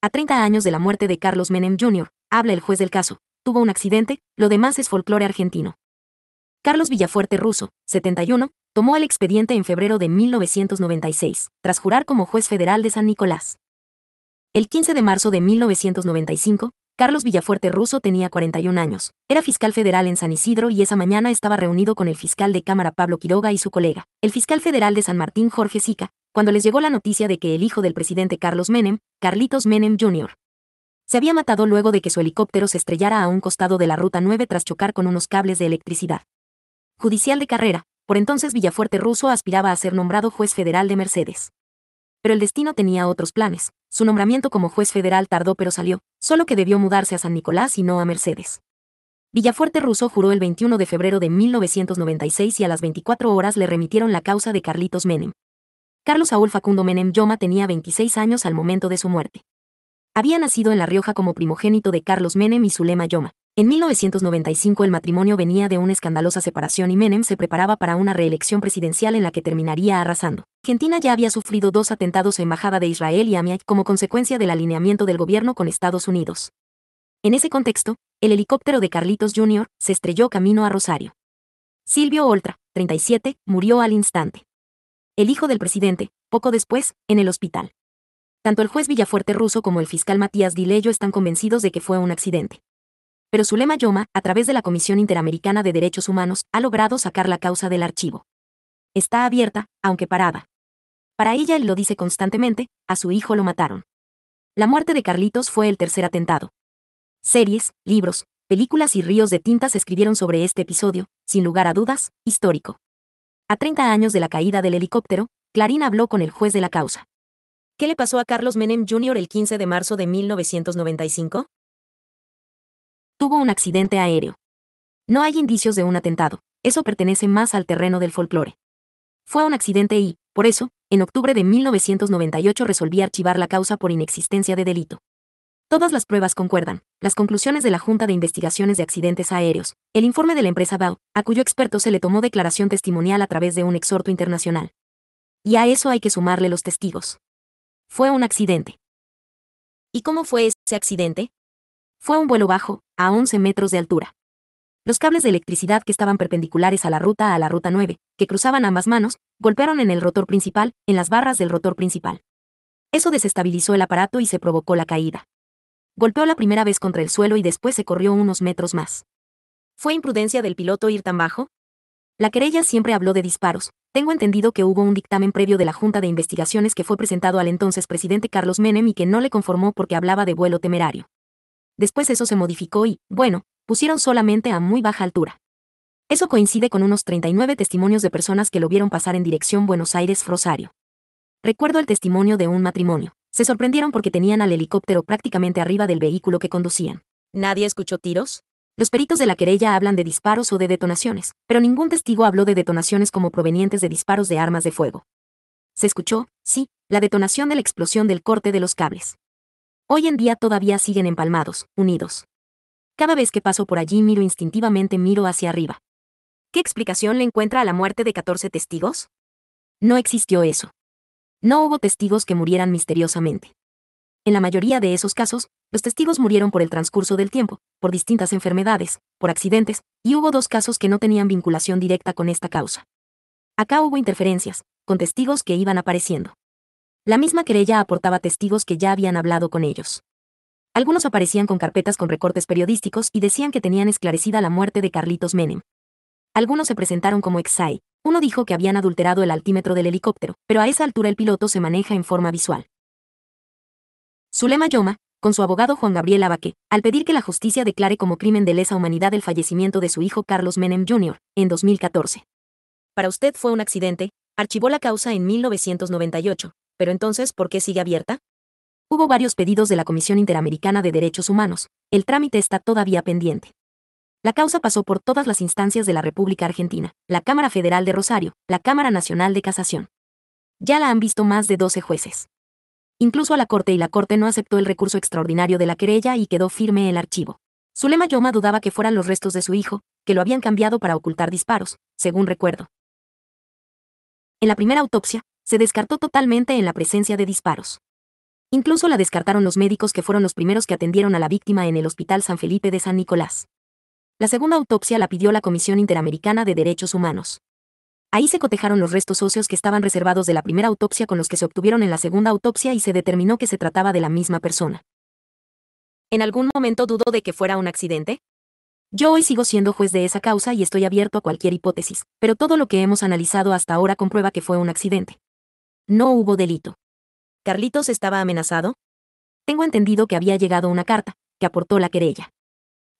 A 30 años de la muerte de Carlos Menem Jr., habla el juez del caso, tuvo un accidente, lo demás es folclore argentino. Carlos Villafuerte Russo, 71, tomó el expediente en febrero de 1996, tras jurar como juez federal de San Nicolás. El 15 de marzo de 1995, Carlos Villafuerte Russo tenía 41 años, era fiscal federal en San Isidro y esa mañana estaba reunido con el fiscal de Cámara Pablo Quiroga y su colega, el fiscal federal de San Martín Jorge Sica, cuando les llegó la noticia de que el hijo del presidente Carlos Menem, Carlitos Menem Jr., se había matado luego de que su helicóptero se estrellara a un costado de la Ruta 9 tras chocar con unos cables de electricidad. Judicial de carrera, por entonces Villafuerte Russo aspiraba a ser nombrado juez federal de Mercedes. Pero el destino tenía otros planes, su nombramiento como juez federal tardó pero salió, solo que debió mudarse a San Nicolás y no a Mercedes. Villafuerte Russo juró el 21 de febrero de 1996 y a las 24 horas le remitieron la causa de Carlitos Menem. Carlos Saúl Facundo Menem Joma tenía 26 años al momento de su muerte. Había nacido en La Rioja como primogénito de Carlos Menem y Zulema Joma. En 1995 el matrimonio venía de una escandalosa separación y Menem se preparaba para una reelección presidencial en la que terminaría arrasando. Argentina ya había sufrido 2 atentados en Embajada de Israel y Amiens como consecuencia del alineamiento del gobierno con Estados Unidos. En ese contexto, el helicóptero de Carlitos Jr. se estrelló camino a Rosario. Silvio Oltra, 37, murió al instante. El hijo del presidente, poco después, en el hospital. Tanto el juez Villafuerte Russo como el fiscal Matías Di Lello están convencidos de que fue un accidente. Pero Zulema Joma, a través de la Comisión Interamericana de Derechos Humanos, ha logrado sacar la causa del archivo. Está abierta, aunque parada. Para ella él lo dice constantemente, a su hijo lo mataron. La muerte de Carlitos fue el tercer atentado. Series, libros, películas y ríos de tinta se escribieron sobre este episodio, sin lugar a dudas, histórico. A 30 años de la caída del helicóptero, Clarín habló con el juez de la causa. ¿Qué le pasó a Carlos Menem Jr. el 15 de marzo de 1995? Tuvo un accidente aéreo. No hay indicios de un atentado, eso pertenece más al terreno del folclore. Fue un accidente y, por eso, en octubre de 1998 resolví archivar la causa por inexistencia de delito. Todas las pruebas concuerdan, las conclusiones de la Junta de Investigaciones de Accidentes Aéreos, el informe de la empresa BAU, a cuyo experto se le tomó declaración testimonial a través de un exhorto internacional. Y a eso hay que sumarle los testigos. Fue un accidente. ¿Y cómo fue ese accidente? Fue un vuelo bajo, a 11 metros de altura. Los cables de electricidad que estaban perpendiculares a la Ruta 9, que cruzaban ambas manos, golpearon en el rotor principal, en las barras del rotor principal. Eso desestabilizó el aparato y se provocó la caída. Golpeó la primera vez contra el suelo y después se corrió unos metros más. ¿Fue imprudencia del piloto ir tan bajo? La querella siempre habló de disparos. Tengo entendido que hubo un dictamen previo de la Junta de Investigaciones que fue presentado al entonces presidente Carlos Menem y que no le conformó porque hablaba de vuelo temerario. Después eso se modificó y, bueno, pusieron solamente a muy baja altura. Eso coincide con unos 39 testimonios de personas que lo vieron pasar en dirección Buenos Aires-Rosario. Recuerdo el testimonio de un matrimonio. Se sorprendieron porque tenían al helicóptero prácticamente arriba del vehículo que conducían. ¿Nadie escuchó tiros? Los peritos de la querella hablan de disparos o de detonaciones, pero ningún testigo habló de detonaciones como provenientes de disparos de armas de fuego. Se escuchó, sí, la detonación de la explosión del corte de los cables. Hoy en día todavía siguen empalmados, unidos. Cada vez que paso por allí instintivamente miro hacia arriba. ¿Qué explicación le encuentra a la muerte de 14 testigos? No existió eso. No hubo testigos que murieran misteriosamente. En la mayoría de esos casos, los testigos murieron por el transcurso del tiempo, por distintas enfermedades, por accidentes, y hubo 2 casos que no tenían vinculación directa con esta causa. Acá hubo interferencias, con testigos que iban apareciendo. La misma querella aportaba testigos que ya habían hablado con ellos. Algunos aparecían con carpetas con recortes periodísticos y decían que tenían esclarecida la muerte de Carlitos Menem. Algunos se presentaron como ex-SAI. Uno dijo que habían adulterado el altímetro del helicóptero, pero a esa altura el piloto se maneja en forma visual. Zulema Joma, con su abogado Juan Gabriel Abaque, al pedir que la justicia declare como crimen de lesa humanidad el fallecimiento de su hijo Carlos Menem Jr., en 2014. Para usted fue un accidente, archivó la causa en 1998, pero entonces, ¿por qué sigue abierta? Hubo varios pedidos de la Comisión Interamericana de Derechos Humanos, el trámite está todavía pendiente. La causa pasó por todas las instancias de la República Argentina, la Cámara Federal de Rosario, la Cámara Nacional de Casación. Ya la han visto más de 12 jueces. Incluso a la Corte y la Corte no aceptó el recurso extraordinario de la querella y quedó firme el archivo. Zulema Joma dudaba que fueran los restos de su hijo, que lo habían cambiado para ocultar disparos, según recuerdo. En la primera autopsia, se descartó totalmente en la presencia de disparos. Incluso la descartaron los médicos que fueron los primeros que atendieron a la víctima en el Hospital San Felipe de San Nicolás. La segunda autopsia la pidió la Comisión Interamericana de Derechos Humanos. Ahí se cotejaron los restos óseos que estaban reservados de la primera autopsia con los que se obtuvieron en la segunda autopsia y se determinó que se trataba de la misma persona. ¿En algún momento dudó de que fuera un accidente? Yo hoy sigo siendo juez de esa causa y estoy abierto a cualquier hipótesis, pero todo lo que hemos analizado hasta ahora comprueba que fue un accidente. No hubo delito. ¿Carlitos estaba amenazado? Tengo entendido que había llegado una carta, que aportó la querella.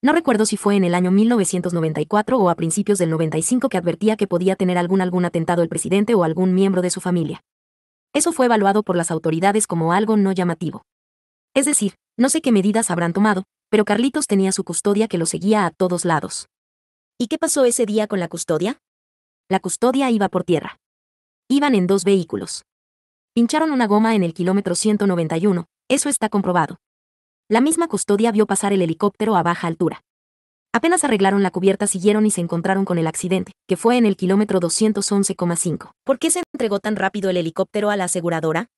No recuerdo si fue en el año 1994 o a principios del 95 que advertía que podía tener algún atentado el presidente o algún miembro de su familia. Eso fue evaluado por las autoridades como algo no llamativo. Es decir, no sé qué medidas habrán tomado, pero Carlitos tenía su custodia que lo seguía a todos lados. ¿Y qué pasó ese día con la custodia? La custodia iba por tierra. Iban en 2 vehículos. Pincharon una goma en el kilómetro 191, eso está comprobado. La misma custodia vio pasar el helicóptero a baja altura. Apenas arreglaron la cubierta siguieron y se encontraron con el accidente, que fue en el kilómetro 211,5. ¿Por qué se entregó tan rápido el helicóptero a la aseguradora?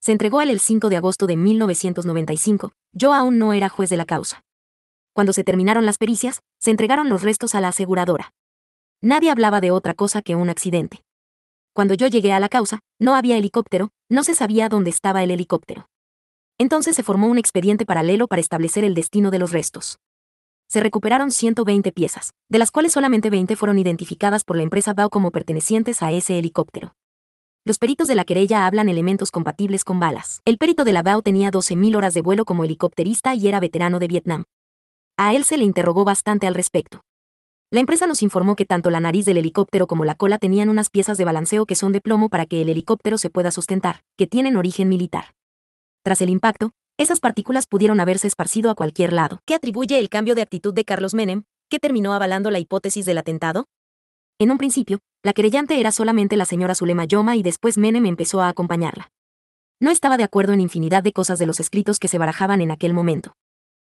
Se entregó el 5 de agosto de 1995, yo aún no era juez de la causa. Cuando se terminaron las pericias, se entregaron los restos a la aseguradora. Nadie hablaba de otra cosa que un accidente. Cuando yo llegué a la causa, no había helicóptero, no se sabía dónde estaba el helicóptero. Entonces se formó un expediente paralelo para establecer el destino de los restos. Se recuperaron 120 piezas, de las cuales solamente 20 fueron identificadas por la empresa BAO como pertenecientes a ese helicóptero. Los peritos de la querella hablan elementos compatibles con balas. El perito de la BAO tenía 12.000 horas de vuelo como helicópterista y era veterano de Vietnam. A él se le interrogó bastante al respecto. La empresa nos informó que tanto la nariz del helicóptero como la cola tenían unas piezas de balanceo que son de plomo para que el helicóptero se pueda sustentar, que tienen origen militar. Tras el impacto, esas partículas pudieron haberse esparcido a cualquier lado. ¿Qué atribuye el cambio de actitud de Carlos Menem, que terminó avalando la hipótesis del atentado? En un principio, la querellante era solamente la señora Zulema Yoma y después Menem empezó a acompañarla. No estaba de acuerdo en infinidad de cosas de los escritos que se barajaban en aquel momento.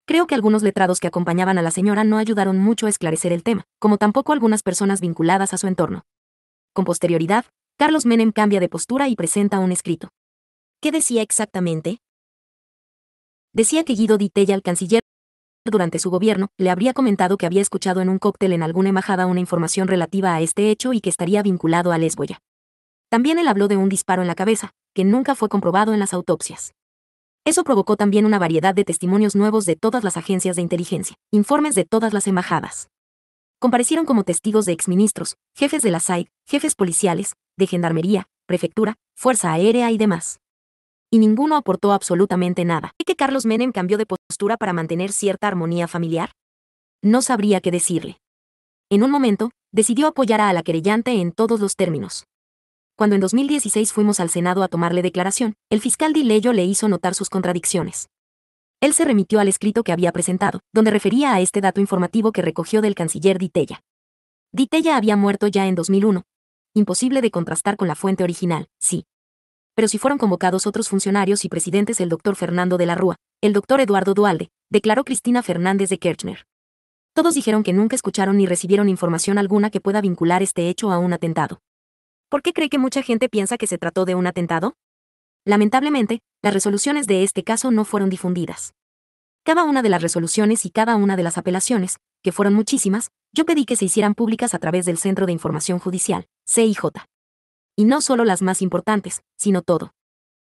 Creo que algunos letrados que acompañaban a la señora no ayudaron mucho a esclarecer el tema, como tampoco algunas personas vinculadas a su entorno. Con posterioridad, Carlos Menem cambia de postura y presenta un escrito. ¿Qué decía exactamente? Decía que Guido Di Tella, el canciller, durante su gobierno, le habría comentado que había escuchado en un cóctel en alguna embajada una información relativa a este hecho y que estaría vinculado a Lesboya. También él habló de un disparo en la cabeza, que nunca fue comprobado en las autopsias. Eso provocó también una variedad de testimonios nuevos de todas las agencias de inteligencia, informes de todas las embajadas. Comparecieron como testigos de exministros, jefes de la SAID, jefes policiales, de gendarmería, prefectura, fuerza aérea y demás. Y ninguno aportó absolutamente nada. ¿Y que Carlos Menem cambió de postura para mantener cierta armonía familiar? No sabría qué decirle. En un momento, decidió apoyar a la querellante en todos los términos. Cuando en 2016 fuimos al Senado a tomarle declaración, el fiscal Di Lello le hizo notar sus contradicciones. Él se remitió al escrito que había presentado, donde refería a este dato informativo que recogió del canciller Di Tella. Di Tella había muerto ya en 2001. Imposible de contrastar con la fuente original, sí. Pero si fueron convocados otros funcionarios y presidentes, el doctor Fernando de la Rúa, el doctor Eduardo Duhalde, declaró Cristina Fernández de Kirchner. Todos dijeron que nunca escucharon ni recibieron información alguna que pueda vincular este hecho a un atentado. ¿Por qué cree que mucha gente piensa que se trató de un atentado? Lamentablemente, las resoluciones de este caso no fueron difundidas. Cada una de las resoluciones y cada una de las apelaciones, que fueron muchísimas, yo pedí que se hicieran públicas a través del Centro de Información Judicial, CIJ. Y no solo las más importantes, sino todo.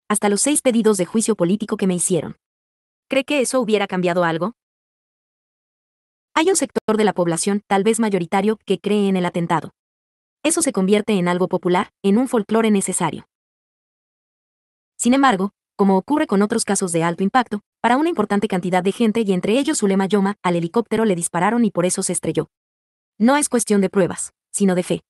Hasta los 6 pedidos de juicio político que me hicieron. ¿Cree que eso hubiera cambiado algo? Hay un sector de la población, tal vez mayoritario, que cree en el atentado. Eso se convierte en algo popular, en un folclore necesario. Sin embargo, como ocurre con otros casos de alto impacto, para una importante cantidad de gente y entre ellos Zulema Yoma, al helicóptero le dispararon y por eso se estrelló. No es cuestión de pruebas, sino de fe.